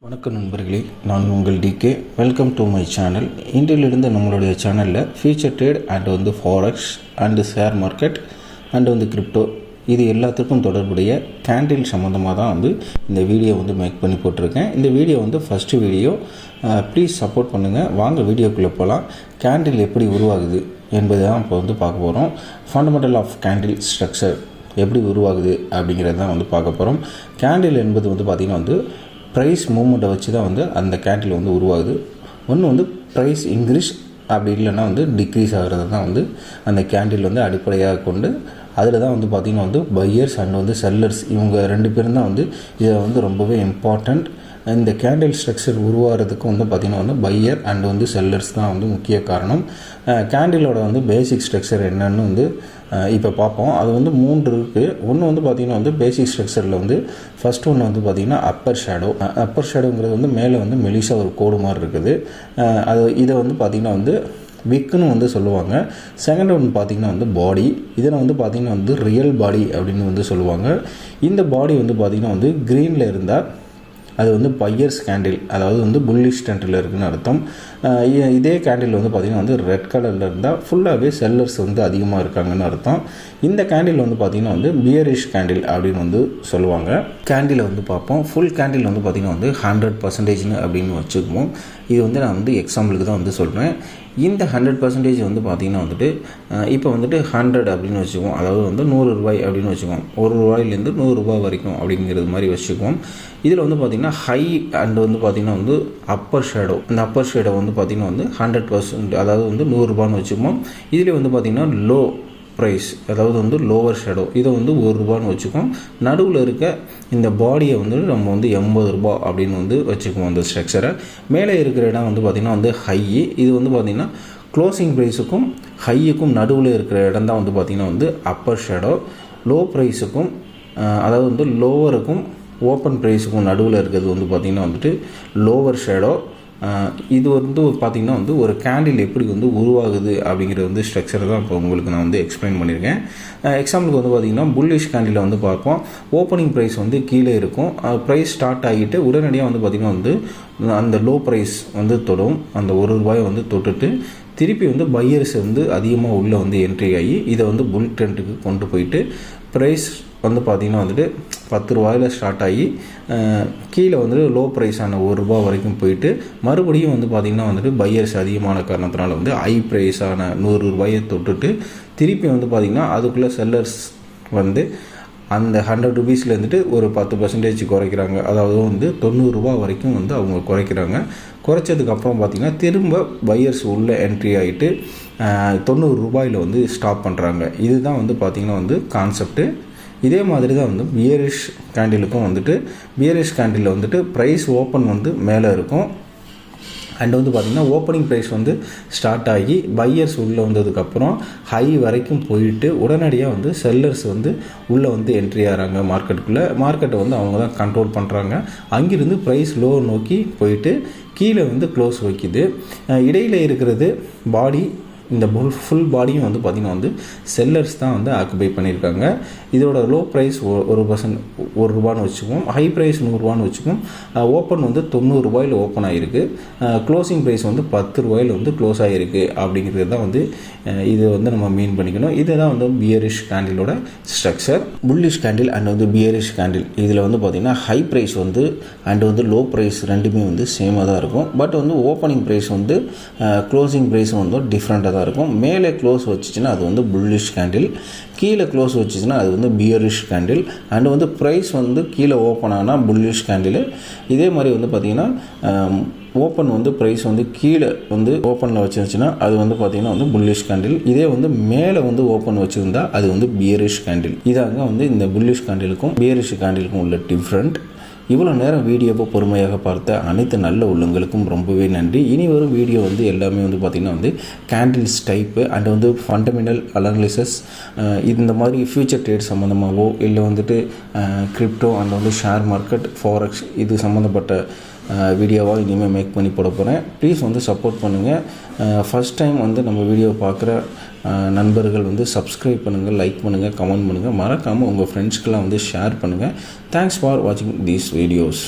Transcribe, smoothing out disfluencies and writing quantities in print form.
வணக்கம் நண்பர்களே, நான் உங்கள் DK. Welcome to my channel. இன்றிலிருந்து நம்மளுடைய சேனலில் future trade and forex and share market and crypto இது எல்லாத்துக்கும் தொடர்புடைய கேண்டில் சம்மந்தமாக தான் இந்த வீடியோ மேக் பண்ணி போட்டிருக்கேன். இந்த video first video. Please support பண்ணுங்கள். வாங்க வீடியோக்குள்ளே போகலாம். கேண்டில் எப்படி உருவாகுது என்பதை தான் இப்போ பார்க்க போகிறோம். ஃபண்டமெண்டல் ஆஃப் கேண்டில் ஸ்ட்ரக்சர் எப்படி உருவாகுது அப்படிங்கிறது தான் பார்க்க போகிறோம். கேண்டில் என்பது பார்த்திங்கன்னா ப்ரைஸ் மூமெண்ட்டை வச்சு தான் அந்த கேண்டில் உருவாகுது. ஒன்று ப்ரைஸ் இன்க்ரீஸ், அப்படி இல்லைன்னா டிக்ரீஸ் ஆகிறது தான் அந்த கேண்டில் அடிப்படையாக கொண்டு அதில் தான் பார்த்திங்கன்னா பையர்ஸ் அண்ட் செல்லர்ஸ் இவங்க ரெண்டு பேரும் தான் இதை ரொம்பவே இம்பார்ட்டண்ட். இந்த கேண்டில் ஸ்ட்ரக்சர் உருவாகிறதுக்கு பார்த்திங்கன்னா பையர் அண்ட் செல்லர்ஸ் தான் முக்கிய காரணம். கேண்டிலோட பேசிக் ஸ்ட்ரக்சர் என்னன்னு இப்போ பார்ப்போம். அது 3 இருக்குது. ஒன்று பார்த்திங்கன்னா பேசிக் ஸ்ட்ரக்சரில் ஃபஸ்ட் ஒன்று பார்த்திங்கன்னா அப்பர் ஷேடோங்கிறது மேலே மெலிசாக ஒரு கோடு மாதிரி இருக்குது. இதை பார்த்திங்கன்னா விக்குன்னு சொல்லுவாங்க. செகண்ட் ஒன்று பார்த்திங்கன்னா பாடி. இதில் பார்த்திங்கன்னா ரியல் பாடி அப்படின்னு சொல்லுவாங்க. இந்த பாடி பார்த்திங்கன்னா க்ரீனில் இருந்தால் அது பையர்ஸ் கேண்டில், அதாவது புல்லிஷ் ட்ரெண்டில் இருக்குதுன்னு அர்த்தம். இதே கேண்டில் பார்த்திங்கன்னா ரெட் கலரில் இருந்தால் ஃபுல்லாகவே செல்லர்ஸ் அதிகமாக இருக்காங்கன்னு அர்த்தம். இந்த கேண்டில் பார்த்திங்கன்னா பியரிஷ் கேண்டில் அப்படின்னு சொல்லுவாங்க. கேண்டிலை பார்ப்போம். ஃபுல் கேண்டில் பார்த்திங்கன்னா 100% அப்படின்னு வச்சுக்குவோம். இது நான் எக்ஸாம்பிளுக்கு தான் சொல்கிறேன். இந்த 100% பார்த்திங்கன்னா இப்போ 100 அப்படின்னு வச்சுக்குவோம். அதாவது 100 ரூபாய் அப்படின்னு வச்சுக்குவோம். 1 ரூபாயிலேருந்து 100 ரூபாய் வரைக்கும் அப்படிங்கிறது மாதிரி வச்சுக்குவோம். இதில் பார்த்திங்கன்னா ஹை அண்ட் பார்த்திங்கன்னா அப்பர் ஷேடோ. இந்த அப்பர் ஷேடோ பார்த்திங்கன்னா 100%, அதாவது 100 ரூபான்னு வச்சுக்குவோம். இதில் பார்த்திங்கன்னா லோ ப்ரைஸ், அதாவது லோவர் ஷேடோ, இதை 1 ரூபான்னு வச்சுக்கோம். நடுவில் இருக்க இந்த பாடியை நம்ம 80 ரூபா அப்படின்னு வச்சுக்குவோம். அந்த ஸ்ட்ரக்சரை மேலே இருக்கிற இடம் பார்த்திங்கன்னா ஹை. இது பார்த்திங்கன்னா க்ளோசிங் ப்ரைஸுக்கும் ஹையுக்கும் நடுவில் இருக்கிற இடம் தான் பார்த்திங்கன்னா அப்பர் ஷேடோ. லோ ப்ரைஸுக்கும் அதாவது லோவருக்கும் ஓப்பன் ப்ரைஸுக்கும் நடுவில் இருக்கிறது பார்த்திங்கன்னா லோவர் ஷேடோ. இது பார்த்திங்கன்னா ஒரு கேண்டில் எப்படி உருவாகுது அப்படிங்கிற ஸ்ட்ரக்சரை தான் இப்போ உங்களுக்கு நான் எக்ஸ்பிளைன் பண்ணியிருக்கேன். எக்ஸாம்பிளுக்கு பார்த்திங்கன்னா புல்லிஷ் கேண்டில் பார்ப்போம். ஓப்பனிங் ப்ரைஸ் கீழே இருக்கும். ப்ரைஸ் ஸ்டார்ட் ஆகிட்டு உடனடியாக பார்த்திங்கன்னா அந்த லோ ப்ரைஸ் தொடும். அந்த 1 ரூபாயை தொட்டுட்டு திருப்பி பையர்ஸ் அதிகமாக உள்ளே என்ட்ரி ஆகி இதை புல் ட்ரெண்டுக்கு கொண்டு போயிட்டு ப்ரைஸ் பார்த்திங்கன்னா 10 ரூபாயில் ஸ்டார்ட் ஆகி கீழே லோ ப்ரைஸான 1 ரூபா வரைக்கும் போயிட்டு மறுபடியும் பார்த்திங்கன்னா பையர்ஸ் அதிகமான காரணத்தினால ஹை ப்ரைஸான 100 ரூபாயை தொட்டுட்டு திருப்பி பார்த்திங்கன்னா அதுக்குள்ளே செல்லர்ஸ் அந்த 100 ருபீஸ்லேருந்துட்டு ஒரு 10% குறைக்கிறாங்க. அதாவது 90 ரூபா வரைக்கும் அவங்க குறைக்கிறாங்க. குறைச்சதுக்கப்புறம் பார்த்திங்கன்னா திரும்ப பையர்ஸ் உள்ளே என்ட்ரி ஆகிட்டு 90 ரூபாயில் ஸ்டாப் பண்ணுறாங்க. இதுதான் பார்த்திங்கன்னா கான்செப்ட்டு. இதே மாதிரி தான் பியரிஷ் கேண்டிலுக்கும் பியரிஷ் கேண்டில் ப்ரைஸ் ஓப்பன் மேலே இருக்கும். அண்ட் பார்த்திங்கன்னா ஓப்பனிங் ப்ரைஸ் ஸ்டார்ட் ஆகி பையர்ஸ் உள்ளே வந்ததுக்கப்புறம் ஹை வரைக்கும் போயிட்டு உடனடியாக செல்லர்ஸ் உள்ளே என்ட்ரி ஆகிறாங்க மார்க்கெட்டுக்குள்ளே. மார்க்கெட்டை அவங்க தான் கண்ட்ரோல் பண்ணுறாங்க. அங்கிருந்து ப்ரைஸ் லோ நோக்கி போயிட்டு கீழே க்ளோஸ் வைக்குது. இடையில் இருக்கிறது பாடி. இந்த ஃபுல் பாடியும் பார்த்திங்கன்னா செல்லர்ஸ் தான் ஆக்குபை பண்ணியிருக்காங்க. இதோட லோ ப்ரைஸ் 1 ரூபான்னு வச்சுக்குவோம். ஹை ப்ரைஸ் 100 ரூபான்னு வச்சுக்குவோம். ஓப்பன் 90 ரூபாயில் ஓப்பன் ஆகிருக்கு. க்ளோசிங் ப்ரைஸ் 10 ரூபாயில் க்ளோஸ் ஆகிருக்கு. அப்படிங்கிறது தான் இது நம்ம மீன் பண்ணிக்கணும். இதுதான் பியரிஷ் கேண்டிலோட structure. Bullish candle and bearish candle இதில் பார்த்திங்கன்னா high price and low price ரெண்டுமே சேமாக தான் இருக்கும். But opening price closing price டிஃப்ரெண்ட்டாக தான் இருக்கும். மேலே க்ளோஸ் வச்சுச்சுன்னா அது புல்லிஷ் கேண்டில், கீழே க்ளோஸ் வச்சுச்சுன்னா அது பியரிஷ் கேண்டில். அண்ட் ப்ரைஸ் கீழே ஓப்பன் ஆனால் புல்லிஷ் கேண்டில். இதே மாதிரி பார்த்திங்கன்னா ஓப்பன் ப்ரைஸ் கீழே ஓப்பனில் வச்சுருந்துச்சுன்னா அது பார்த்திங்கன்னா புல்லிஷ் கேண்டில். இதே மேலே ஓப்பன் வச்சுருந்தா அது பியரிஷ் கேண்டில். இதாங்க இந்த புல்லிஷ் கேண்டிலுக்கும் பியரிஷ் கேண்டிலுக்கும் உள்ள டிஃப்ரெண்ட். இவ்வளோ நேரம் வீடியோவை பொறுமையாக பார்த்த அனைத்து நல்ல உள்ளங்களுக்கும் ரொம்பவே நன்றி. இனி வரும் வீடியோ எல்லாமே பார்த்திங்கன்னா candles type and fundamental analysis, இந்த மாதிரி ஃபியூச்சர் ட்ரேட் சம்மந்தமாகவோ இல்லை crypto and share market, forex இது சம்மந்தப்பட்ட வீடியோவாக இனிமேல் மேக் பண்ணி போட போகிறேன். ப்ளீஸ் சப்போர்ட் பண்ணுங்கள். ஃபஸ்ட் டைம் நம்ம வீடியோ பார்க்குற நண்பர்கள் சப்ஸ்கிரைப் பண்ணுங்கள், லைக் பண்ணுங்கள், கமெண்ட் பண்ணுங்கள். மறக்காமல் உங்கள் ஃப்ரெண்ட்ஸ்க்கெல்லாம் ஷேர் பண்ணுங்கள். தேங்க்ஸ் ஃபார் வாட்சிங் தீஸ் வீடியோஸ்.